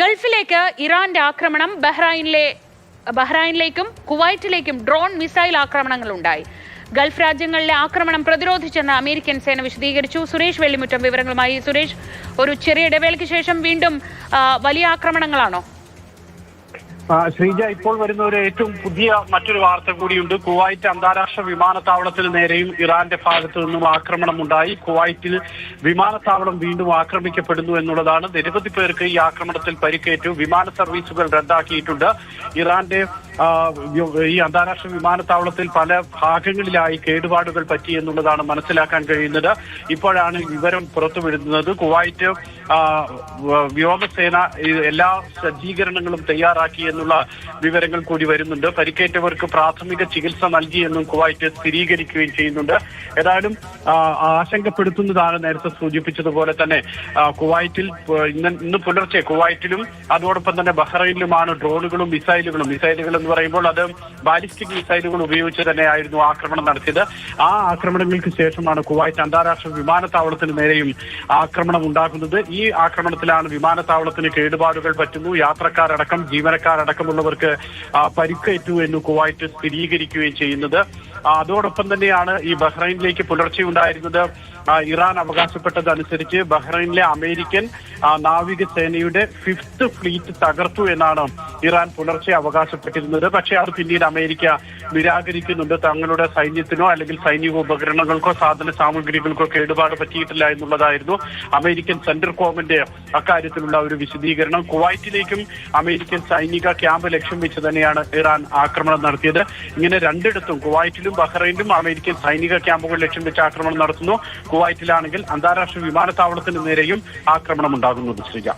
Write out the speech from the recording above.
ഗൾഫിലേക്ക് ഇറാന്റെ ആക്രമണം ബഹ്റൈനിലേക്കും കുവൈറ്റിലേക്കും ഡ്രോൺ മിസൈൽ ആക്രമണങ്ങൾ ഉണ്ടായി. ഗൾഫ് രാജ്യങ്ങളിലെ ആക്രമണം പ്രതിരോധിച്ചെന്ന് അമേരിക്കൻ സേന വിശദീകരിച്ചു. സുരേഷ് വെള്ളിമുറ്റം വിവരങ്ങളുമായി. സുരേഷ്, ഒരു ചെറിയ ഇടവേളയ്ക്ക് ശേഷം വീണ്ടും വലിയ ആക്രമണങ്ങളാണോ? ശ്രീജ, ഇപ്പോൾ വരുന്ന ഒരു ഏറ്റവും പുതിയ മറ്റൊരു വാർത്ത കൂടിയുണ്ട്. കുവൈറ്റ് അന്താരാഷ്ട്ര വിമാനത്താവളത്തിന് നേരെയും ഇറാന്റെ ഭാഗത്തു നിന്നും ആക്രമണം ഉണ്ടായി. കുവൈറ്റിൽ വിമാനത്താവളം വീണ്ടും ആക്രമിക്കപ്പെടുന്നു എന്നുള്ളതാണ്. നിരവധി പേർക്ക് ഈ ആക്രമണത്തിൽ പരിക്കേറ്റു. വിമാന സർവീസുകൾ റദ്ദാക്കിയിട്ടുണ്ട്. ഇറാന്റെ ഈ അന്താരാഷ്ട്ര വിമാനത്താവളത്തിൽ പല ഭാഗങ്ങളിലായി കേടുപാടുകൾ പറ്റി എന്നുള്ളതാണ് മനസ്സിലാക്കാൻ കഴിയുന്നത്. ഇപ്പോഴാണ് വിവരം പുറത്തുവിടുന്നത്. കുവൈറ്റ് വ്യോമസേന എല്ലാ സജ്ജീകരണങ്ങളും തയ്യാറാക്കി എന്നുള്ള വിവരങ്ങൾ കൂടി വരുന്നുണ്ട്. പരിക്കേറ്റവർക്ക് പ്രാഥമിക ചികിത്സ നൽകിയെന്നും കുവൈറ്റ് സ്ഥിരീകരിക്കുകയും ചെയ്യുന്നുണ്ട്. ഏതായാലും ആശങ്കപ്പെടുത്തുന്നതാണ് നേരത്തെ സൂചിപ്പിച്ചതുപോലെ തന്നെ കുവൈറ്റിൽ ഇന്ന് പുലർച്ചെ കുവൈറ്റിലും അതോടൊപ്പം തന്നെ ബഹ്റൈനിലുമാണ് ഡ്രോണുകളും മിസൈലുകൾ എന്ന് പറയുമ്പോൾ അത് ബാലിസ്റ്റിക് മിസൈലുകൾ ഉപയോഗിച്ച് തന്നെയായിരുന്നു ആക്രമണം നടത്തിയത്. ആ ആക്രമണങ്ങൾക്ക് ശേഷമാണ് കുവൈറ്റ് അന്താരാഷ്ട്ര വിമാനത്താവളത്തിന് നേരെയും ആക്രമണം ഉണ്ടാകുന്നത്. ഈ ആക്രമണത്തിലാണ് വിമാനത്താവളത്തിന് കേടുപാടുകൾ പറ്റുന്നു. യാത്രക്കാരടക്കം ജീവനക്കാരടക്കമുള്ളവർക്ക് പരിക്കേറ്റു എന്ന് കുവൈറ്റ് സ്ഥിരീകരിക്കുകയും ചെയ്യുന്നത്. അതോടൊപ്പം തന്നെയാണ് ഈ ബഹ്റൈനിലേക്ക് പുലർച്ചെ ഉണ്ടായിരുന്നത്. ഇറാൻ അവകാശപ്പെട്ടതനുസരിച്ച് ബഹ്റൈനിലെ അമേരിക്കൻ നാവികസേനയുടെ 5th ഫ്ലീറ്റ് തകർത്തു എന്നാണ് ഇറാൻ പുലർച്ചെ അവകാശപ്പെട്ടിരുന്നത്. പക്ഷേ അത് പിന്നീട് അമേരിക്ക നിരാകരിക്കുന്നുണ്ട്. തങ്ങളുടെ സൈന്യത്തിനോ അല്ലെങ്കിൽ സൈനിക ഉപകരണങ്ങൾക്കോ സാധന സാമഗ്രികൾക്കോ കേടുപാട് പറ്റിയിട്ടില്ല എന്നുള്ളതായിരുന്നു അമേരിക്കൻ സെൻട്രൽ കോമന്റ് അക്കാര്യത്തിലുള്ള ഒരു വിശദീകരണം. കുവൈറ്റിലേക്കും അമേരിക്കൻ സൈനിക ക്യാമ്പ് ലക്ഷ്യം വെച്ച് തന്നെയാണ് ഇറാൻ ആക്രമണം നടത്തിയത്. ഇങ്ങനെ രണ്ടിടത്തും കുവൈറ്റിലും ബഹ്റൈനിലും അമേരിക്കൻ സൈനിക ക്യാമ്പുകൾ ലക്ഷ്യം വെച്ച് ആക്രമണം നടത്തുന്നു. കുവൈറ്റിലാണെങ്കിൽ അന്താരാഷ്ട്ര വിമാനത്താവളത്തിന് നേരെയും ആക്രമണം ഉണ്ടാകുന്നത്. ശ്രീജ.